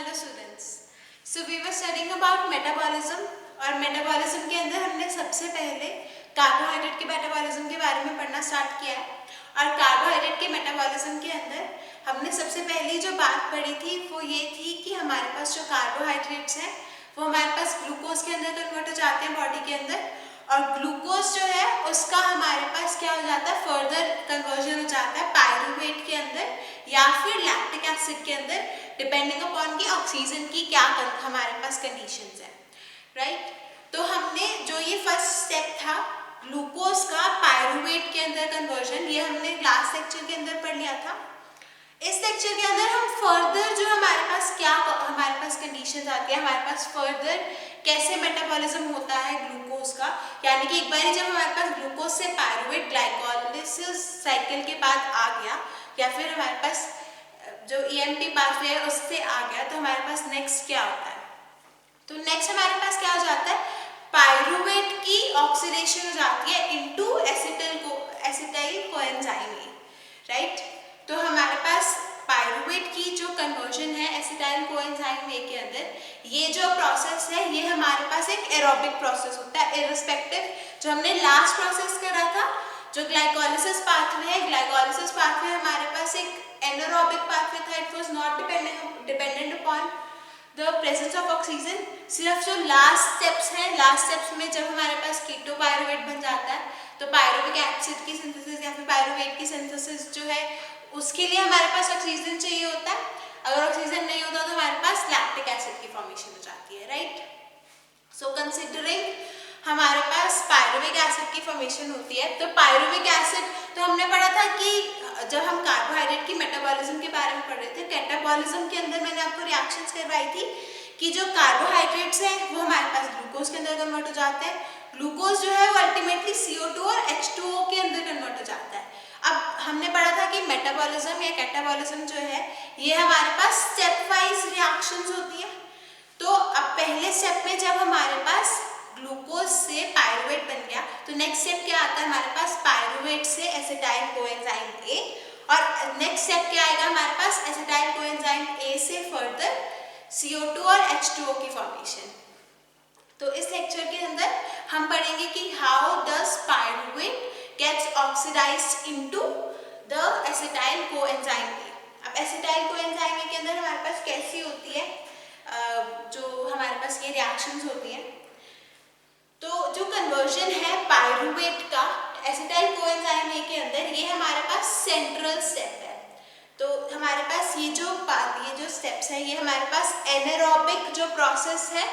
Hello students, so we were studying about metabolism और metabolism के अंदर हमने सबसे पहले कार्बोहाइड्रेट के मेटाबॉलिज्म के बारे में पढ़ना स्टार्ट किया है। और कार्बोहाइड्रेट के मेटाबॉलिज्म के अंदर हमने सबसे पहली जो बात पढ़ी थी वो ये थी कि हमारे पास जो कार्बोहाइड्रेट्स हैं वो हमारे पास ग्लूकोज के अंदर कन्वर्ट हो जाते हैं बॉडी के अंदर, और ग्लूकोज जो है उसका हमारे पास क्या हो जाता है, फर्दर कन्वर्जन हो जाता है पायरूवेट के अंदर या फिर लैक्टिक एसिड के अंदर, डिपेंडिंग अपॉन की ऑक्सीजन की क्या हमारे पास कंडीशंस है, राइट। तो हमने जो ये फर्स्ट स्टेप था ग्लूकोज का पायरूवेट के अंदर कन्वर्जन, ये हमने लास्ट लेक्चर के अंदर पढ़ लिया था। इस लेक्चर के अंदर हम फर्दर जो हमारे पास कंडीशंस आती है, हमारे पास फर्दर कैसे मेटाबॉलिज्म होता है ग्लूकोज का, यानी कि एक बार जब हमारे पास ग्लूकोज से पायरूवेट ग्लाइकोलिसिस साइकिल के बाद आ गया या फिर हमारे पास जो ईएमपी पाथवे है उससे आ गया, तो हमारे पास नेक्स्ट क्या होता है, तो नेक्स्ट हमारे पास क्या हो जाता है, पायरूवेट की ऑक्सीडेशन हो जाती है इनटू एसिटाइल कोएंजाइम ए, राइट। तो हमारे पास पायरूवेट की जो कन्वर्जन है एसिटाइल कोएंजाइम ए के अंदर, ये जो प्रोसेस है ये हमारे पास एक एरोबिक प्रोसेस होता है, इररिस्पेक्टिव जो हमने लास्ट प्रोसेस करा था जो ग्लाइकोलिसिस पाथवे है। ग्लाइकोलिसिस पाथवे हमारे पास एक एनारोबिक पाथवे था, it was not dependent upon the presence of oxygen. सिर्फ जो लास्ट स्टेप्स हैं, लास्ट स्टेप्स में जब हमारे पास कीटो पायरूवेट बन जाता है तो पायरूविक एसिड की सिंथेसिस या फिर पायरूवेट की सिंथेसिस जो है उसके लिए हमारे पास ऑक्सीजन चाहिए होता है। अगर ऑक्सीजन नहीं होता तो हमारे पास लैक्टिक एसिड की फॉर्मेशन हो जाती है, राइट। सो कंसिडरिंग हमारे पास पायरूविक एसिड की फॉर्मेशन होती है, तो पायरूविक एसिड तो हमने पढ़ा था कि जब हम कार्बोहाइड्रेट की मेटाबॉलिज्म के बारे में पढ़ रहे थे, कैटाबॉलिज्म के अंदर मैंने आपको रिएक्शंस करवाई थी कि जो कार्बोहाइड्रेट्स हैं वो हमारे पास ग्लूकोज के अंदर कन्वर्ट हो जाते हैं। ग्लूकोज जो है वो अल्टीमेटली CO2 और H2O के अंदर कन्वर्ट हो जाता है। अब हमने पढ़ा था कि मेटाबॉलिज्म या कैटाबॉलिज्म जो है ये हमारे पास स्टेप वाइज रिएक्शंस होती है। तो अब पहले स्टेप में जब हमारे पास ग्लूकोज से पायरूवेट बन गया तो नेक्स्ट स्टेप क्या आता है, हमारे पास पायरूवेट से एसिटाइल कोएंजाइम ए, और नेक्स्ट स्टेप क्या आएगा हमारे पास एसिटाइल कोएंजाइम ए से फर्दर CO2 और H2O की फॉर्मेशन। तो इस लेक्चर के अंदर हम पढ़ेंगे कि how does pyruvate gets oxidised into the acetyl coenzyme A. अब एसिटाइल कोएंजाइम ए के अंदर हमारे पास कैसी होती है, जो हमारे पास ये रिएक्शंस होती हैं, तो जो कन्वर्जन है पायरूवेट का एसिटाइल कोएंजाइम ए के अंदर ये हमारे पास सेंट्रल स्टेप है। तो हमारे पास ये जो स्टेप्स है ये हमारे पास एनारोबिक जो प्रोसेस है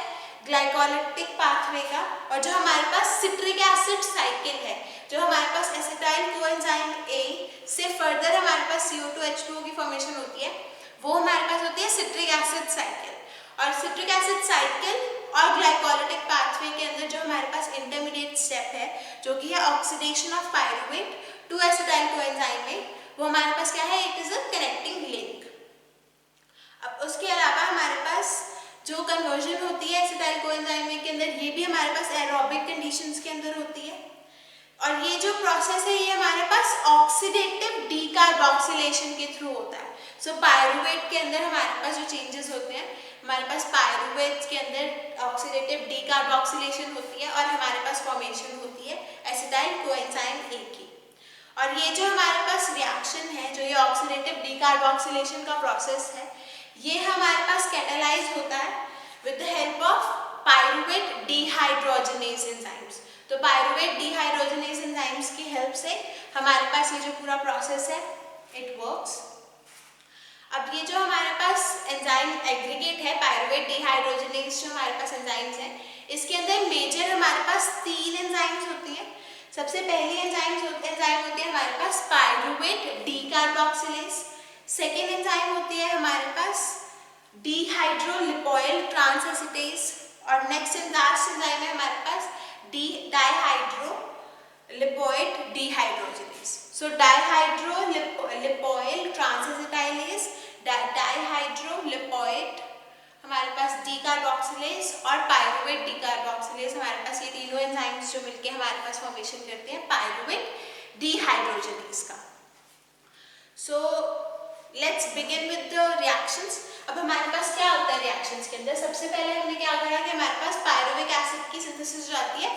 ग्लाइकोलिटिक पाथवे का, और जो हमारे पास सिट्रिक एसिड साइकिल है, जो हमारे पास एसिटाइल कोएंजाइम ए से फर्दर हमारे पास CO2 H2O की फॉर्मेशन होती है, वो हमारे पास होती है सिट्रिक एसिड साइकिल। और सिट्रिक एसिड साइकिल और ग्लाइकोलिटिक पाथवे के अंदर जो हमारे पास इंटरमीडिएट स्टेप है जो कि है oxidation of pyruvate to acetyl coenzyme A, वो हमारे पास क्या है, it is a connecting link. अब उसके अलावा हमारे पास जो कन्वर्जन होती है एसिटाइल कोएंजाइम ए के अंदर ये भी हमारे पास एरोबिक कंडीशंस के अंदर होती है, और ये जो प्रोसेस है ये हमारे पास ऑक्सीडेटिव डीकार्बोक्सिलेशन के थ्रू होता है। सो पायरूवेट के अंदर हमारे पास जो चेंजेस होते हैं, हमारे पास पायरूवेट के अंदर ऑक्सीडेटिव डीकार्बोक्सिलेशन होती है और हमारे पास फॉर्मेशन होती है एसिटाइल कोएंजाइम ए की। और ये जो हमारे पास रिएक्शन है, जो ये ऑक्सीडेटिव डीकार्बोक्सिलेशन का प्रोसेस है, ये हमारे पास कैटालाइज होता है with the help of pyruvate dehydrogenase enzymes. तो पायरूवेट डिहाइड्रोजनेज एंजाइम्स की हेल्प से हमारे पास ये जो पूरा प्रोसेस है इट वर्क्स। अब ये जो हमारे पास एंजाइम एग्रीगेट है पायरूवेट डिहाइड्रोजनेज, जो हमारे पास एंजाइम्स हैं, इसके अंदर मेजर हमारे पास 3 एंजाइम्स होती हैं। सबसे पहली एंजाइम होती है हमारे पास पायरूवेट डीकार्बोक्सिलेज, सेकेंड एंजाइम होती है हमारे पास डिहाइड्रोलिपोइल ट्रांसएसिटेज, और नेक्स्ट एंड लास्ट एंजाइम है हमारे पास डाइहाइड्रोलिपोइड डिहाइड्रोजनेज। सो डाइहाइड्रोलिपोइल ट्रांसएसिटाइलेज, डाइहाइड्रोलिपोइड हमारे पास डीकार्बोक्सिलेज और पायरूवेट डीकार्बोक्सिलेज, हमारे पास ये तीनों एंजाइम्स जो मिलके हमारे पास फॉर्मेशन करते हैं पायरूवेट डिहाइड्रोजनेज का। So let's begin with the reactions. अब हमारे पास क्या होता है रिएक्शंस के अंदर। सबसे पहले हमने क्या करा कि हमारे पास पायरुविक एसिड की सिंथेसिस हो जाती है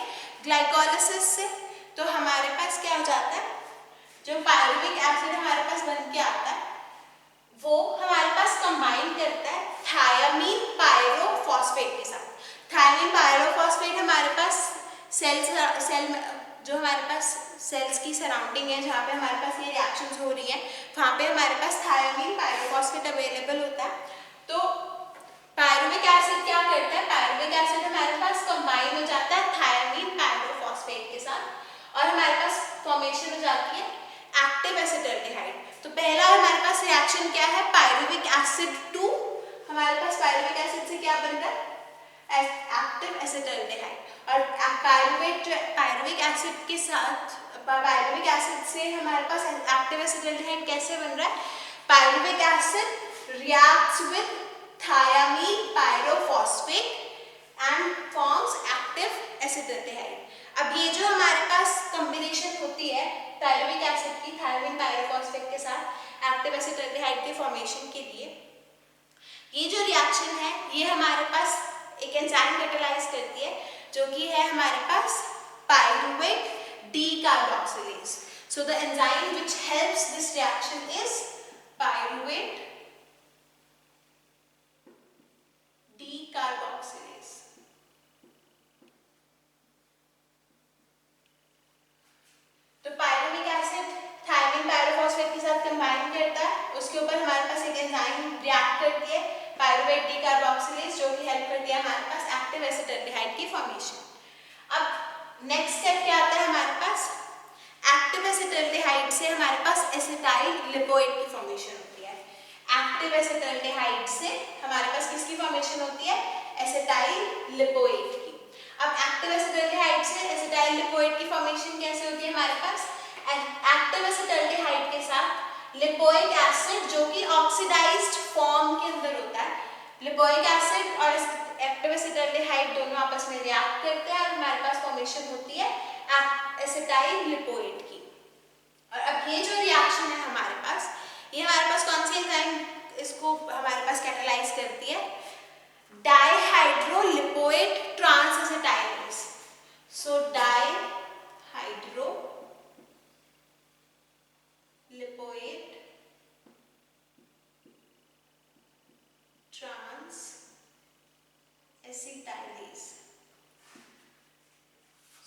ग्लाइकोलाइसिस से। तो हमारे पास क्या हो जाता है, जो पायरुविक एसिड हमारे पास बन के आता है वो हमारे पास कंबाइन करता है थायामीन पायरोफॉस्फेट के साथ। थायामीन पायरोफॉस्फेट हमारे पास सेल जो हमारे पास सेल्स की सराउंडिंग है, जहाँ पे हमारे पास ये रिएक्शंस हो रही हैं, वहाँ पे हमारे पास थायामीन पायरोफॉस्फेट अवेलेबल होता है। तो पायरुविक एसिड क्या करता है, पायरुविक एसिड हमारे पास कंबाइन हो जाता है थायामीन पायरोफॉस्फेट के साथ और हमारे पास फॉर्मेशन हो जाती है एक्टिव एसिटाल्डिहाइड। तो पहला हमारे पास रिएक्शन क्या है, पायरुविक एसिड टू, हमारे पास पायरुविक एसिड से क्या बन रहा है एक्टिव एसिटाल्डिहाइड। और पायरुविक एसिड के साथ पायरुविक एसिड से हमारे पास एक्टिव एसिटाल्डिहाइड कैसे बन रहा है, pyruvic acid reacts with thiamine pyrophosphate and forms active acetaldehyde। अब ये जो हमारे पास कॉम्बिनेशन होती है पायरुविक एसिड की thiamine pyrophosphate के साथ एक्टिव एसिटाल्डिहाइड के फॉर्मेशन के लिए, ये जो रिएक्शन है ये हमारे पास एक एंजाइम कैटालाइज करती है जो कि है हमारे पास pyruvate decarboxylase. So the enzyme which helps this reaction is pyruvate decarboxylase. तो पायरुविक एसिड थायमिन पायरोफॉस्फेट के साथ कंबाइन करता है, उसके ऊपर हमारे पास एक एंजाइम रिएक्ट करती है पायरुवेट डीकार्बोक्सिलेज जो कि हेल्प करती है हमारे पास एक्टिव एसिटाल्डिहाइड की फॉर्मेशन। अब नेक्स्ट स्टेप क्या आता है हमारे पास, एक्टिव एसिटाल्डिहाइड से हमारे पास एसिटाइल लिपोइड की फॉर्मेशन होती है। एक्टिव एसिटाल्डिहाइड से हमारे पास किसकी फॉर्मेशन होती है, एसिटाइल लिपोइड की। अब एक्टिव एसिटाल्डिहाइड से एसिटाइल लिपोइड की फॉर्मेशन कैसे होती है हमारे पास, एक्टिव एसिटाल्डिहाइड के साथ लिपोइक एसिड जो कि ऑक्सीडाइज्ड फॉर्म के अंदर होता है, लिपोइक एसिड और एक्टिव एसिटाल्डिहाइड दोनों आपस में रिएक्ट करते हैं और हमारे पास फॉर्मेशन होती है एसिटाइल लिपोइड की। और अब ये जो रिएक्शन है हमारे पास, ये हमारे पास कौन सी एंजाइम इसको हमारे पास कैटालाइज करती है, dihydrolipoyl transacetylase. So dihydrolipoyl transacetylase.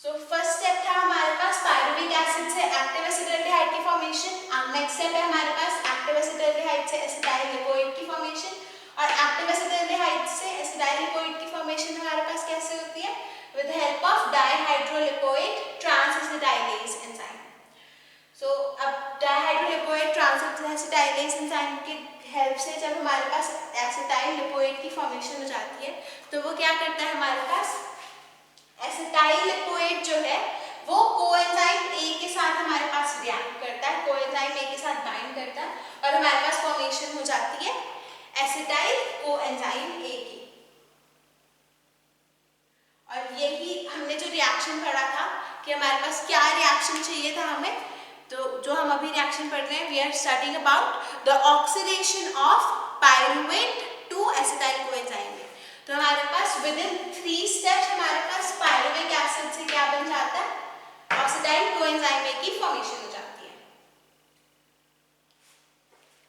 So first step था हमारे पास पायरुविक एसिड से एक्टिव एसिटाल्डिहाइड की फॉर्मेशन। नेक्स्ट स्टेप है हमारे पास एक्टिव एसिटाल्डिहाइड से एसिटाइल लिपोइड की फॉर्मेशन। और एक्टिव एसिटाल्डिहाइड से एसिटाइल लिपोइड की फॉर्मेशन हमारे पास कैसे होती है, with the help of dihydrolipoyl transacetylase enzyme. So अब डाइहाइड्रोलिपोइड ट्रांसएसिटाइलेज एंजाइम की हेल्प से जब हमारे पास एसिटाइल लिपोइड की फॉर्मेशन हो जाती है तो वो क्या करता है हमारे पास, एसिटाइल लिपोइड जो है वो कोएंजाइम ए के साथ हमारे पास रिएक्ट करता है, कोएंजाइम ए के साथ बाइंड करता है और हमारे पास फॉर्मेशन हो जाती है एसिटाइल कोएंजाइम ए की। और यही हमने जो रिएक्शन पढ़ा था कि हमारे पास क्या रिएक्शन चाहिए था हमें, तो जो हम अभी रिएक्शन पढ़ रहे हैं, we are studying about the oxidation of pyruvate to acetyl coenzyme. तो हमारे पास विद इन 3 स्टेप्स हमारे पास पायरुविक एसिड से क्या बन जाता है, ऑक्सीडाइल कोएंजाइम ए की फॉर्मेशन हो जाती है।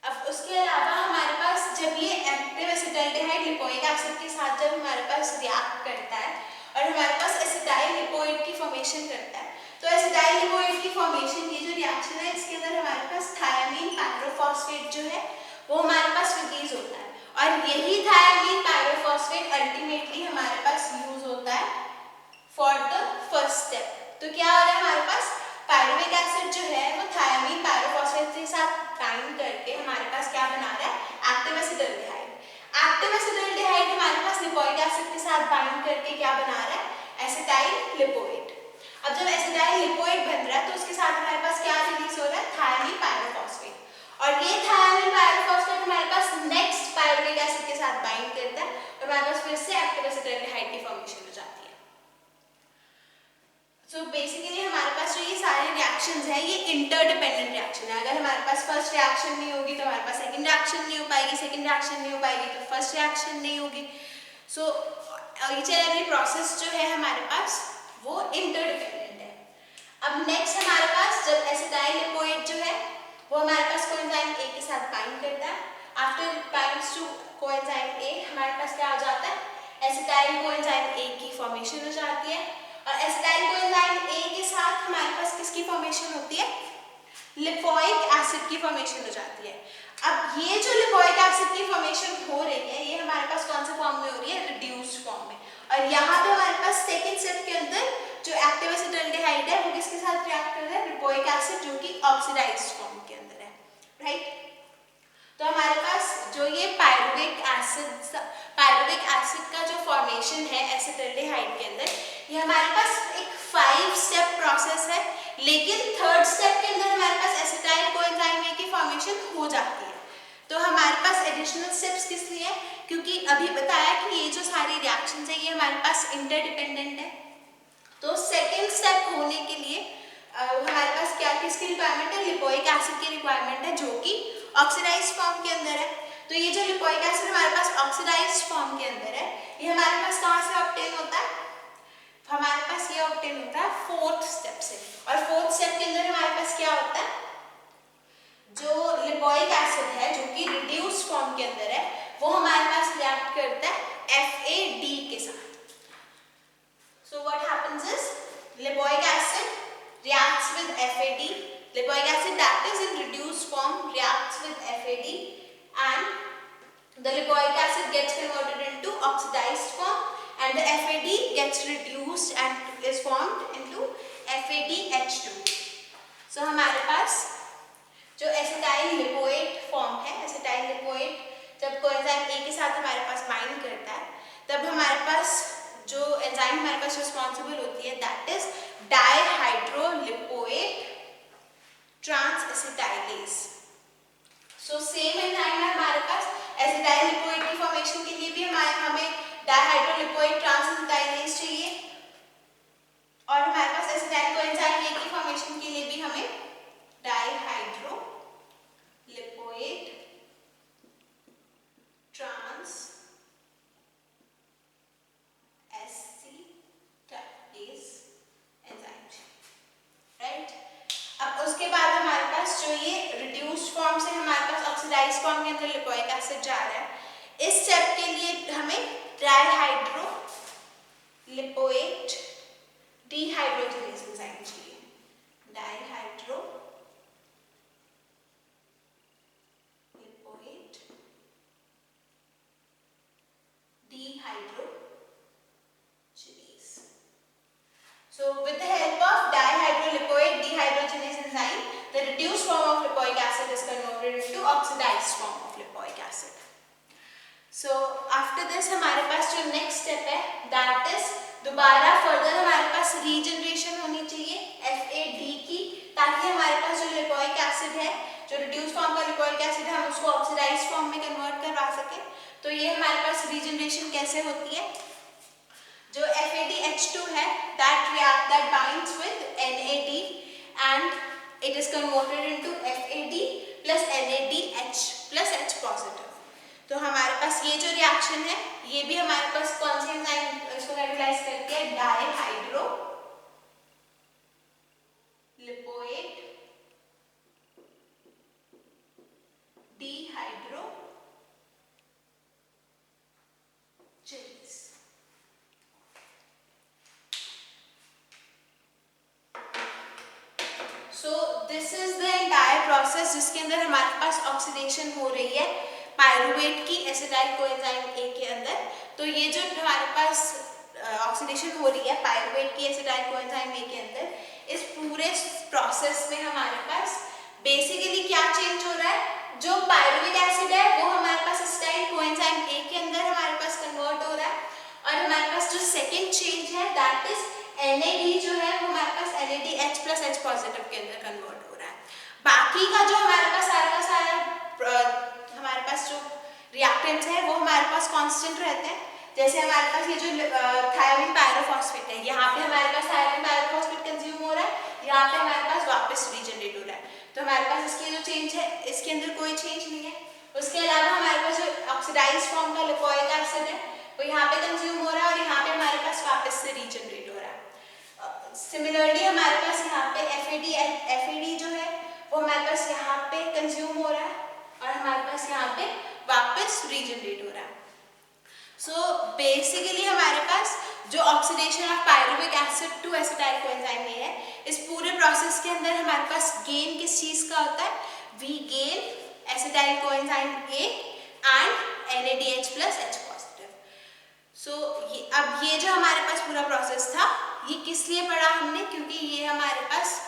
अब उसके अलावा हमारे पास जब ये एक्टिव एसिटाल्डिहाइड लिपोइक एसिड के साथ जब हमारे पास रिएक्ट करता है और हमारे पास एसिटाइल लिपोइड की फॉर्मेशन करता है, तो एसिटाइल लिपोइड की फॉर्मेशन, ये जो रिएक्शन है इसके अंदर हमारे पास थायामीन पायरोफॉस्फेट जो है वो हमारे पास रिलीज होता है और यही थायामीन पायरोफॉस्फेट अल्टीमेटली हमारे पास यूज होता है फॉर द फर्स्ट स्टेप। तो क्या हो रहा है हमारे पास, पायरुविक एसिड जो है वो थायामीन पायरोफॉस्फेट के साथ बाइंड करके हमारे पास क्या बना रहा है, एक्टिव एसिटाल्डिहाइड। एक्टिव एसिटाल्डिहाइड हमारे पास लिपोइक एसिड के साथ बाइंड करके क्या बना रहा है, एसिटाइल लिपोइड। अब जब एसिटाइल लिपोइड बन रहा है तो उसके साथ हमारे पास क्या रिलीज हो रहा है, थायामीन पायरोफॉस्फेट। और ये थायामीन पायरोफॉस्फेट हमारे पास नेक्स्ट पायरुविक एसिड के साथ बाइंड करता है और हमारे पास फिर से एक्टिव एसिटाल्डिहाइड की फॉर्मेशन हो जाती है। सो बेसिकली हमारे पास जो ये सारे रिएक्शंस हैं ये इंटरडिपेंडेंट रिएक्शन है। अगर हमारे पास फर्स्ट रिएक्शन नहीं होगी तो हमारे पास सेकंड रिएक्शन नहीं हो पाएगी, सेकंड रिएक्शन नहीं हो पाएगी तो फर्स्ट रिएक्शन नहीं होगी। So each and every process जो है हमारे पास वो इंटरडिपेंडेंट है। अब नेक्स्ट हमारे पास जब एसिटाइल लिपोइड जो है वो हमारे पास कोएंजाइम ए के साथ बाइंड करता है, after it binds to coenzyme A हमारे पास क्या हो जाता है, एसिटाइल कोएंजाइम ए की फॉर्मेशन हो जाती है। और एसिटाइल कोएंजाइम ए के साथ हमारे पास किसकी फॉर्मेशन होती है, लिपोइक एसिड की फॉर्मेशन हो जाती है। अब ये जो लिपोइक एसिड की फॉर्मेशन हो रही है ये हमारे पास कौन से फॉर्म में हो रही है, रिड्यूस्ड फॉर्म में। और यहाँ पे हमारे पास सेकेंड स्टेप के अंदर जो एक्टिव एसिटाल्डिहाइड है वो किसके साथ रिएक्ट कर रहा है, लिपोइक एसिड, जो कि ऑक्सीडाइज्ड फॉर्म के अंदर है, राइट। तो हमारे पास जो ये पायरुविक एसिड का जो फॉर्मेशन है एसिटाल्डिहाइड के अंदर, ये हमारे पास एक 5 स्टेप प्रोसेस है, लेकिन थर्ड स्टेप के अंदर हमारे पास एसिटाइल कोएंजाइम ए की फॉर्मेशन हो जाती है। तो हमारे पास एडिशनल स्टेप्स किस लिए है, क्योंकि अभी बताया कि ये जो सारी रिएक्शंस है ये हमारे पास इंटरडिपेंडेंट है। तो सेकेंड स्टेप होने के लिए हमारे पास क्या किसकी रिक्वायरमेंट है, लिपोइक एसिड की रिक्वायरमेंट है, जो कि ऑक्सीडाइज्ड फॉर्म के अंदर है। तो ये जो लिपोइक एसिड हमारे पास ऑक्सीडाइज्ड फॉर्म के अंदर है ये हमारे पास कहाँ से ऑब्टेन होता है, हमारे पास ये ऑब्टेन होता है फोर्थ स्टेप से। और फोर्थ स्टेप के अंदर हमारे पास क्या होता है, जो लिपोइक एसिड है जो कि रिड्यूस्ड फॉर्म के अंदर है वो हमारे पास रिएक्ट करता है FAD के साथ। So what happens is lipoic acid reacts with FAD, lipoic acid that is in reduced form reacts with FAD and the lipoic acid gets converted into oxidized form and the FAD gets reduced and is formed into FADH2। so हमारे पास जो acetyl lipoid form है, acetyl lipoid जब coenzyme A के साथ हमारे पास bind करता है तब हमारे पास जो एंजाइम हमारे पास रिस्पॉन्सिबल होती है that is dihydrolipoic transacetylase. So same enzyme है हमारे पास एसिटाइल लिपोइड की फॉर्मेशन के लिए भी हमें डाइहाइड्रोलिपोइक ट्रांसएसिटाइलेज चाहिए और हमारे पास एसिटाइल कोएंजाइम ए की फॉर्मेशन के लिए भी हमें डाइहाइड्रोलिपोइक ट्रांस उसके बाद हमारे पास जो ये रिड्यूस्ड फॉर्म से हमारे पास ऑक्सीडाइज्ड फॉर्म के अंदर लिपोइक एसिड जा रहा है, इस स्टेप के लिए हमें डाइहाइड्रोलिपोइक डिहाइड्रोजिनेज एंजाइम चाहिए, डाइहाइड्रोलिपोइक dehydrogenase. So with the help of dihydrolipoic dehydrogenase enzyme, the reduced form of lipoic acid is converted into oxidized form of lipoic acid. So after this हमारे पास जो next step है that is दोबारा further हमारे पास regeneration होनी चाहिए FAD की, ताकि हमारे पास जो lipoic acid है, जो reduced form का lipoic acid है, हम उसको oxidized form में convert करवा सकें। तो ये हमारे पास regeneration कैसे होती है, जो FADH2 है that binds with NAD and it is converted into FAD plus NADH plus H positive। तो हमारे पास ये जो रिएक्शन है ये भी हमारे पास कौन सी एंजाइम इसको कैटेगराइज करती है, डाइहाइड्रोलिपोइक dehydrogenase. So this is the entire process जिसके अंदर हमारे पास ऑक्सीडेशन हो रही है पायरुवेट की एसिटाइल कोएंजाइम ए के अंदर। तो ये जो हमारे पास ऑक्सीडेशन हो रही है पायरुवेट की एसिटाइल कोएंजाइम ए के अंदर, इस पूरे प्रोसेस में हमारे पास बेसिकली क्या चेंज हो रहा है, जो पायरुविक एसिड है वो हमारे पास एसिटाइल कोएंजाइम ए के अंदर हमारे पास कन्वर्ट हो रहा है और हमारे पास जो सेकेंड चेंज है दैट इज NAD जो है वो हमारे पास NADH plus H positive के अंदर कन्वर्ट हो रहा है। बाकी का जो हमारे पास सारा हमारे पास जो रिएक्टेंट्स है वो हमारे पास कांस्टेंट रहते हैं। जैसे हमारे पास ये जो थायोलीन पायरोफॉस्फेट है, यहाँ पे हमारे पास थायोलीन पायरोफॉस्फेट कंज्यूम हो रहा है, यहाँ पे हमारे पास वापस रीजनरेट हो रहा है। तो हमारे पास इसकी जो चेंज है इसके अंदर कोई चेंज नहीं है। उसके अलावा हमारे पास जो ऑक्सीडाइज्ड फॉर्म का लिपोइक एसिड है वो वो यहाँ पे कंज्यूम हो रहा है और यहाँ पे हमारे पास वापस से रीजनरेट हो रहा है। सिमिलरली हमारे पास यहाँ पे एफ जो है वो हमारे पास यहाँ पे कंज्यूम हो रहा है और हमारे पास यहाँ पे वापस रीजनरेट हो रहा है। सो बेसिकली हमारे पास जो oxidation of pyruvic acid to acetyl coenzyme A है, इस पूरे प्रोसेस के अंदर हमारे पास गेन किस चीज का होता है, we gain acetyl coenzyme A and NADH plus H positive. So अब ये जो हमारे पास पूरा प्रोसेस था ये किस लिए पढ़ा हमने, क्योंकि ये हमारे पास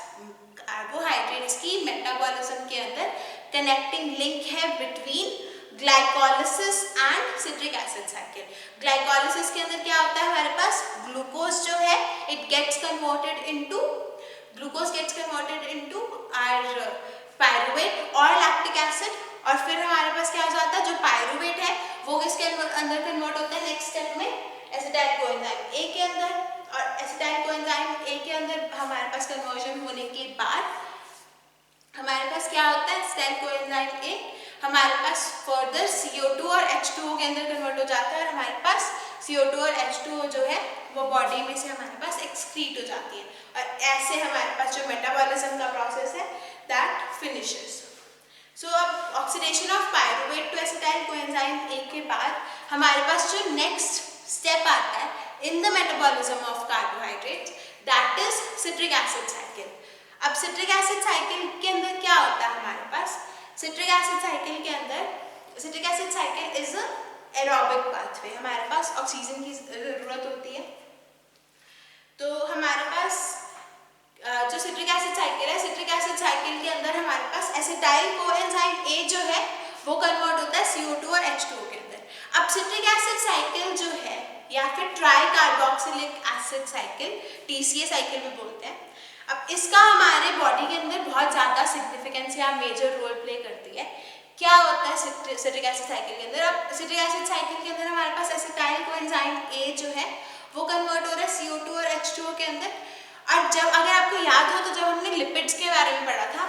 कार्बोहाइड्रेट्स की मेटाबॉलिज्म के अंदर कनेक्टिंग लिंक है between glycolysis and citric acid cycle. Glycolysis के अंदर क्या होता है, हमारे पास ग्लूकोज जो है it gets converted into our pyruvate और लैक्टिक एसिड, और फिर हमारे पास क्या हो जाता है, जो पायरुवेट है वो किसके अंदर कन्वर्ट होता है नेक्स्ट स्टेप में, एसिटाइल कोएंजाइम ए के अंदर, और एसिटाइल कोएंजाइम ए के अंदर हमारे पास कन्वर्जन होने के बाद हमारे पास क्या होता है, एसिटाइल कोएंजाइम ए हमारे पास फर्दर CO2 और H2O के अंदर कन्वर्ट हो जाता है और हमारे पास CO2 और H2O जो है वो बॉडी में से हमारे पास एक्सक्रीट हो जाती है, और ऐसे हमारे पास जो मेटाबॉलिज्म का प्रोसेस है दैट फिनिशेस। सो अब oxidation of pyruvate to acetyl coenzyme A के बाद हमारे पास जो नेक्स्ट स्टेप आता है in the metabolism of carbohydrates that is citric acid cycle. अब सिट्रिक एसिड साइकिल के अंदर क्या होता है हमारे पास, सिट्रिक एसिड साइकिल के अंदर citric acid cycle is a aerobic pathway, हमारे पास ऑक्सीजन की जरूरत होती है। तो हमारे पास जो सिट्रिक एसिड साइकिल है, सिट्रिक एसिड साइकिल के अंदर हमारे पास एसिटाइल कोएंजाइम ए जो है वो कन्वर्ट होता है CO2 और H2O के अंदर। अब सिट्रिक एसिड साइकिल जो है या फिर try carboxylic acid cycle TCA cycle भी बोलते हैं, अब इसका हमारे बॉडी के अंदर बहुत ज़्यादा सिग्निफिकेंस या मेजर रोल प्ले करती है। क्या होता है सिट्रिक एसिड साइकिल के अंदर, अब सिट्रिक एसिड साइकिल के अंदर हमारे पास एसिटाइल कोएंजाइम ए जो है वो कन्वर्ट हो रहा है CO2 और H2O के अंदर। और जब अगर आपको याद हो तो जब हमने लिपिड्स के बारे में पढ़ा था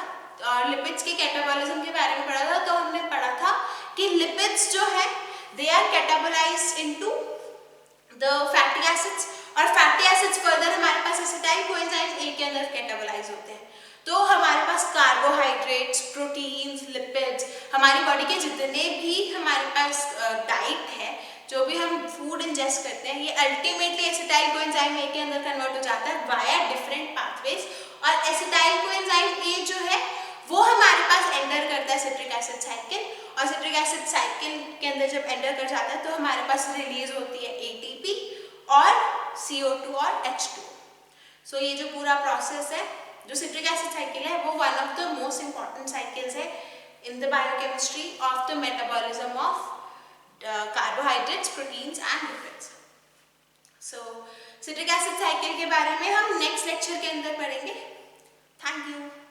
और लिपिड्स के कैटाबॉलिज्म के बारे में पढ़ा था, तो हमने पढ़ा था कि लिपिड्स जो है they are catabolised into the fatty acids, और फैटी एसिड्स फर्दर हमारे पास एसिटाइल कोएंजाइम ए के अंदर कैटाबोलाइज होते हैं। तो हमारे पास कार्बोहाइड्रेट्स, प्रोटीन्स, लिपिड्स, हमारी बॉडी के जितने भी हमारे पास डाइट है, जो भी हम फूड इंजेस्ट करते हैं, ये अल्टीमेटली एसिटाइल कोएंजाइम ए के अंदर कन्वर्ट हो जाता है वाया डिफरेंट पाथवेज, और एसिटाइल कोएंजाइम ए जो है वो हमारे पास एंटर करता है सिट्रिक एसिड साइकिल, और सिट्रिक एसिड साइकिल के अंदर जब एंटर कर जाता है तो हमारे पास रिलीज होती है ATP और CO2 और H2। सो ये जो पूरा प्रोसेस है जो सिट्रिक एसिड साइकिल है वो one of the most important cycles है in the biochemistry of the metabolism of carbohydrates, proteins and lipids. So citric acid cycle के बारे में हम नेक्स्ट लेक्चर के अंदर पढ़ेंगे। Thank you.